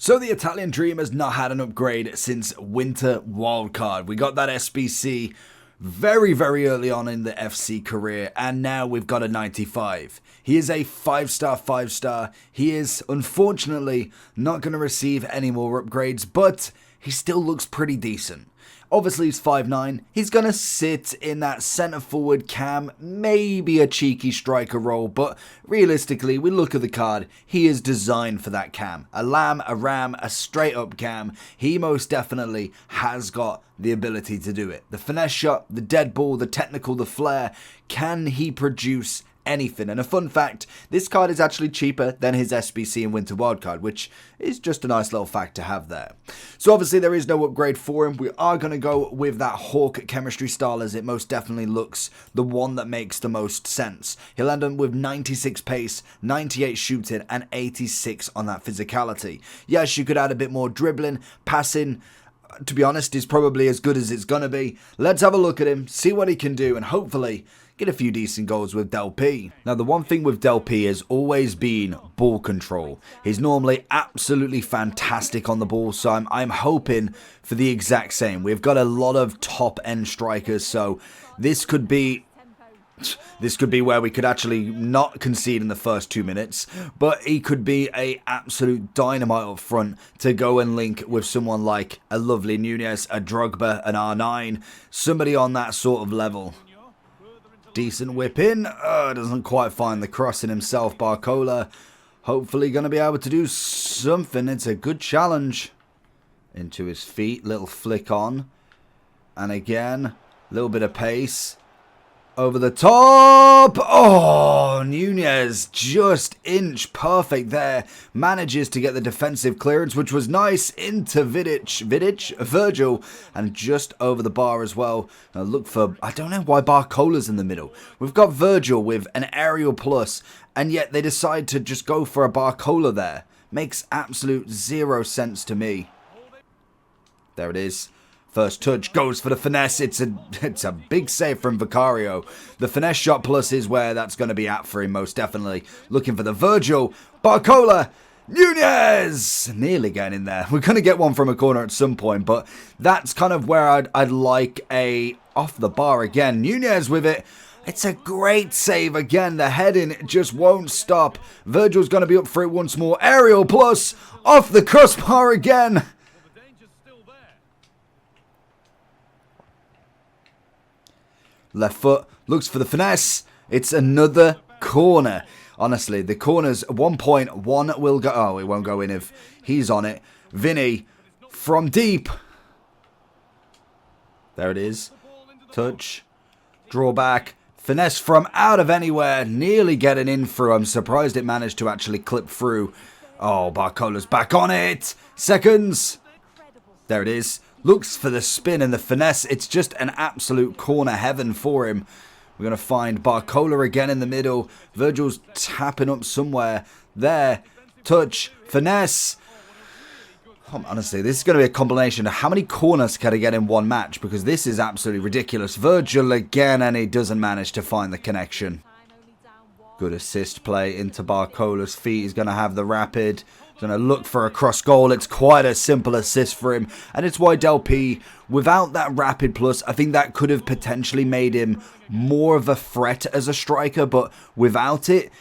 So the Italian Dream has not had an upgrade since Winter Wildcard. We got that SBC very early on in the FC career, and now we've got a 95. He is a 5-star. He is unfortunately not going to receive any more upgrades, but he still looks pretty decent. Obviously he's 5'9", he's going to sit in that centre forward cam, maybe a cheeky striker role, but realistically, we look at the card, he is designed for that cam. A lamb, a ram, a straight up cam, he most definitely has got the ability to do it. The finesse shot, the dead ball, the technical, the flair, can he produce anything? And a fun fact, this card is actually cheaper than his SBC and Winter Wildcard, which is just a nice little fact to have there. So obviously there is no upgrade for him. We are going to go with that Hawk chemistry style, as it most definitely looks the one that makes the most sense. He'll end up with 96 pace, 98 shooting, and 86 on that physicality. Yes, you could add a bit more dribbling, passing. To be honest, is probably as good as it's going to be. Let's have a look at him, see what he can do, and hopefully get a few decent goals with Del P. Now, the one thing with Del P has always been ball control. He's normally absolutely fantastic on the ball, so I'm hoping for the exact same. We've got a lot of top-end strikers, so this could be where we could actually not concede in the first 2 minutes, but he could be a absolute dynamite up front to go and link with someone like a lovely Nunez, a Drogba, an R9, somebody on that sort of level. Decent whip in. Doesn't quite find the crossing himself. Barcola hopefully going to be able to do something. It's a good challenge. Into his feet. Little flick on. And again, a little bit of pace. Over the top. Oh, Nunez just inch perfect there. Manages to get the defensive clearance, which was nice. Into Virgil, and just over the bar as well. Now look for, I don't know why Barcola's in the middle. We've got Virgil with an aerial plus, and yet they decide to just go for a Barcola there. Makes absolute zero sense to me. There it is. First touch goes for the finesse. It's a big save from Vicario. The finesse shot plus is where that's going to be at for him, most definitely. Looking for the Virgil. Barcola. Nunez! Nearly getting in there. We're going to get one from a corner at some point, but that's kind of where I'd like a off the bar again. Nunez with it. It's a great save again. The heading just won't stop. Virgil's going to be up for it once more. Aerial plus. Off the crossbar again. Left foot, looks for the finesse. It's another corner. Honestly, the corners, 1.1 will go. Oh, it won't go in if he's on it. Vinny from deep. There it is. Touch. Draw back. Finesse from out of anywhere. Nearly getting in through. I'm surprised it managed to actually clip through. Oh, Barcola's back on it. Seconds. There it is. Looks for the spin and the finesse. It's just an absolute corner heaven for him. We're going to find Barcola again in the middle. Virgil's tapping up somewhere. There. Touch. Finesse. Honestly, this is going to be a combination of how many corners can I get in one match, because this is absolutely ridiculous. Virgil again, and he doesn't manage to find the connection. Good assist play into Barcola's feet. He's going to have the rapid. Going to look for a cross goal. It's quite a simple assist for him, and it's why Del P, without that rapid plus, I think that could have potentially made him more of a threat as a striker, but without it,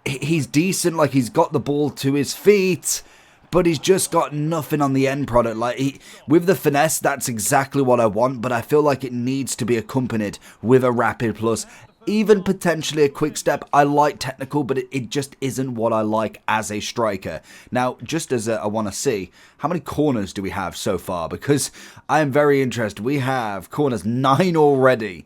he's decent. Like, he's got the ball to his feet, but he's just got nothing on the end product. Like, with the finesse, that's exactly what I want, but I feel like it needs to be accompanied with a rapid plus. Even potentially a quick step. I like technical, but it just isn't what I like as a striker. Now, just as I want to see, how many corners do we have so far? Because I am very interested. We have corners 9 already.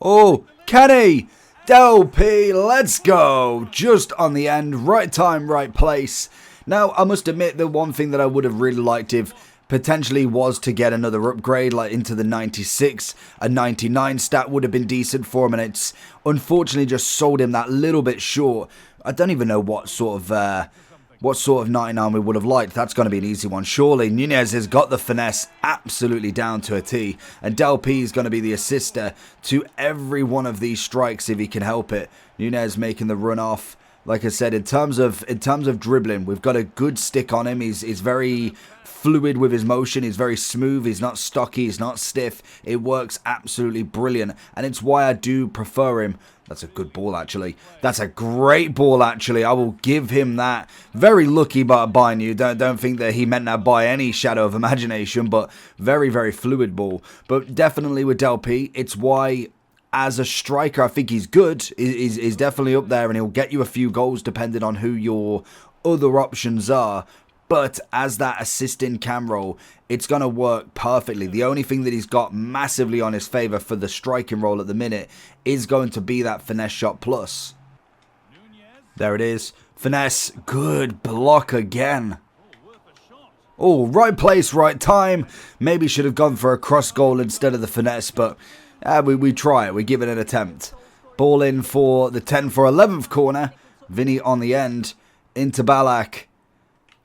Oh, Kenny! Del P, let's go! Just on the end, right time, right place. Now, I must admit, the one thing that I would have really liked if potentially was to get another upgrade, like into the 96. A 99 stat would have been decent for him, and it's unfortunately just sold him that little bit short. I don't even know what sort of 99 we would have liked. That's going to be an easy one, surely. Nunez has got the finesse absolutely down to a T, and Del P is going to be the assister to every one of these strikes if he can help it. Nunez making the run off. Like I said, in terms of dribbling, we've got a good stick on him. He's very fluid with his motion. He's very smooth. He's not stocky. He's not stiff. It works absolutely brilliant, and it's why I do prefer him. That's a good ball, actually. That's a great ball, actually. I will give him that. Very lucky by you. Don't think that he meant that by any shadow of imagination, but very, very fluid ball. But definitely with Del P, it's why, as a striker, I think he's good. He's definitely up there, and he'll get you a few goals depending on who your other options are. But as that assisting cam role, it's going to work perfectly. The only thing that he's got massively on his favour for the striking role at the minute is going to be that finesse shot plus. There it is. Finesse. Good block again. Oh, right place, right time. Maybe should have gone for a cross goal instead of the finesse, but we try it. We give it an attempt. Ball in for the 10 for 11th corner. Vinny on the end. Into Ballack.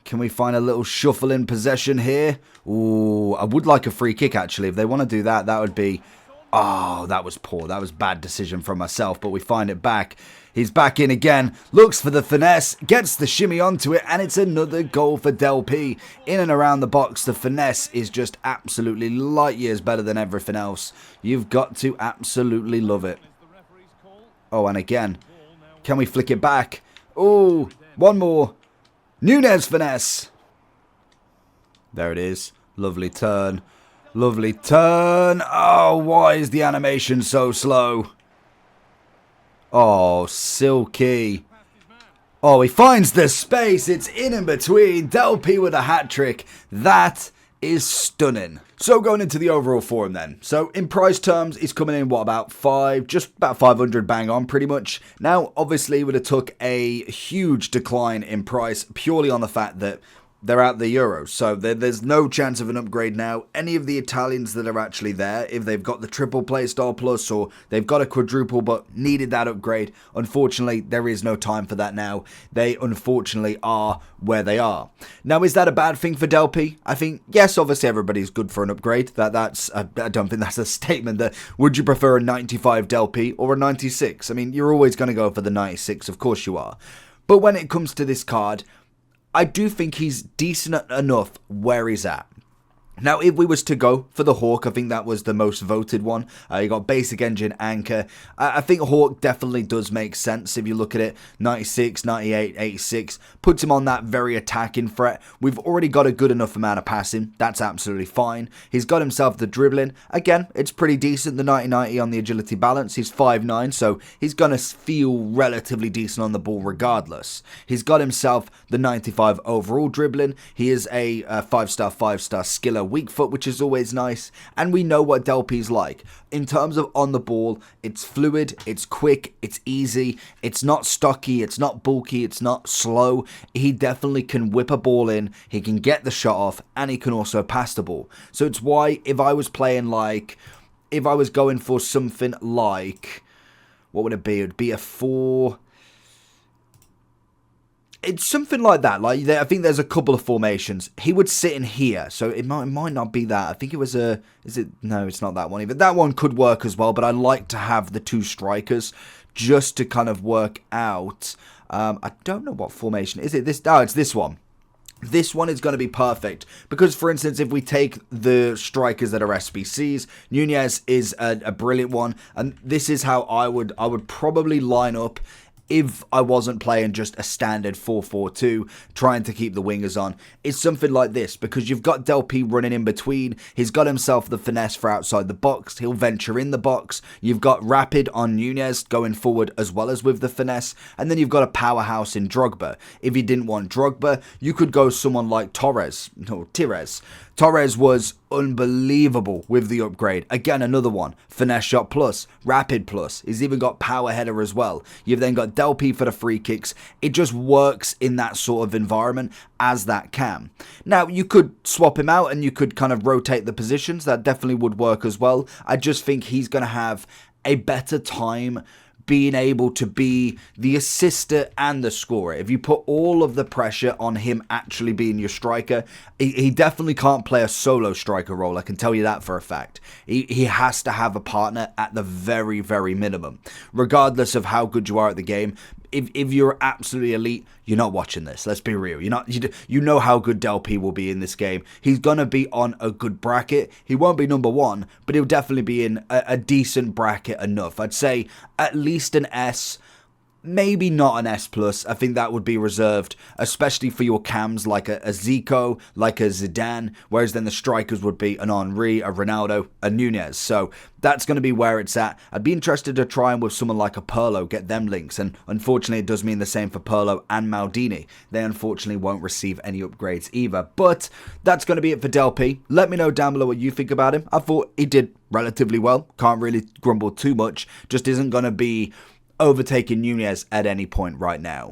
Can we find a little shuffle in possession here? Ooh, I would like a free kick, actually. If they want to do that, that would be... Oh, that was poor. That was bad decision from myself, but we find it back. He's back in again. Looks for the finesse. Gets the shimmy onto it, and it's another goal for Del P. In and around the box, the finesse is just absolutely light years better than everything else. You've got to absolutely love it. Oh, and again. Can we flick it back? Oh, one more. Nunez finesse. There it is. Lovely turn. Lovely turn. Oh, why is the animation so slow? Oh, silky. Oh, he finds the space. It's in between. Del P with a hat-trick. That is stunning. So going into the overall form then. So in price terms, he's coming in, what, about just about 500 bang on pretty much. Now, obviously, he would have took a huge decline in price purely on the fact that they're out the Euros, so there's no chance of an upgrade now. Any of the Italians that are actually there, if they've got the triple play style plus or they've got a quadruple but needed that upgrade, unfortunately, there is no time for that now. They unfortunately are where they are. Now, is that a bad thing for Del P? I think, yes, obviously everybody's good for an upgrade. I don't think that's a statement that, would you prefer a 95 Del P or a 96? I mean, you're always going to go for the 96, of course you are. But when it comes to this card, I do think he's decent enough where he's at. Now, if we was to go for the Hawk, I think that was the most voted one. You got basic engine, anchor. I think Hawk definitely does make sense if you look at it. 96, 98, 86. Puts him on that very attacking threat. We've already got a good enough amount of passing. That's absolutely fine. He's got himself the dribbling. Again, it's pretty decent. The 90-90 on the agility balance. He's 5'9", so he's going to feel relatively decent on the ball regardless. He's got himself the 95 overall dribbling. He is a 5-star skiller weak foot, which is always nice, and we know what Del P's like. In terms of on the ball, it's fluid, it's quick, it's easy, it's not stocky, it's not bulky, it's not slow. He definitely can whip a ball in, he can get the shot off, and he can also pass the ball. So it's why if I was going for something like, what would it be? It would be a 4... It's something like that. Like I think there's a couple of formations. He would sit in here, so it might not be that. I think it was a. Is it? No, it's not that one either. That one could work as well, but I like to have the two strikers just to kind of work out. I don't know what formation is it. This? Oh, it's this one. This one is going to be perfect because, for instance, if we take the strikers that are SBCs, Nunez is a brilliant one, and this is how I would probably line up if I wasn't playing just a standard 4-4-2, trying to keep the wingers on. It's something like this, because you've got Del P running in between, he's got himself the finesse for outside the box, he'll venture in the box, you've got Rapid on Nunez going forward as well as with the finesse, and then you've got a powerhouse in Drogba. If you didn't want Drogba, you could go someone like Torres. Torres was unbelievable with the upgrade. Again, another one. Finesse shot plus, rapid plus. He's even got power header as well. You've then got Del P for the free kicks. It just works in that sort of environment as that can. Now, you could swap him out and you could kind of rotate the positions. That definitely would work as well. I just think he's going to have a better time being able to be the assister and the scorer. If you put all of the pressure on him actually being your striker, he definitely can't play a solo striker role. I can tell you that for a fact. He has to have a partner at the very, very minimum. Regardless of how good you are at the game, if you're absolutely elite, you're not watching this. Let's be real. You know how good Del P will be in this game. He's gonna be on a good bracket. He won't be number one, but he'll definitely be in a decent bracket enough. I'd say at least an S. Maybe not an S+. I think that would be reserved, especially for your cams like a Zico, like a Zidane, whereas then the strikers would be an Henry, a Ronaldo, a Nunez. So that's going to be where it's at. I'd be interested to try and with someone like a Pirlo, get them links, and unfortunately it does mean the same for Pirlo and Maldini. They unfortunately won't receive any upgrades either. But that's going to be it for Del P. Let me know down below what you think about him. I thought he did relatively well. Can't really grumble too much. Just isn't going to be overtaking Nunez at any point right now.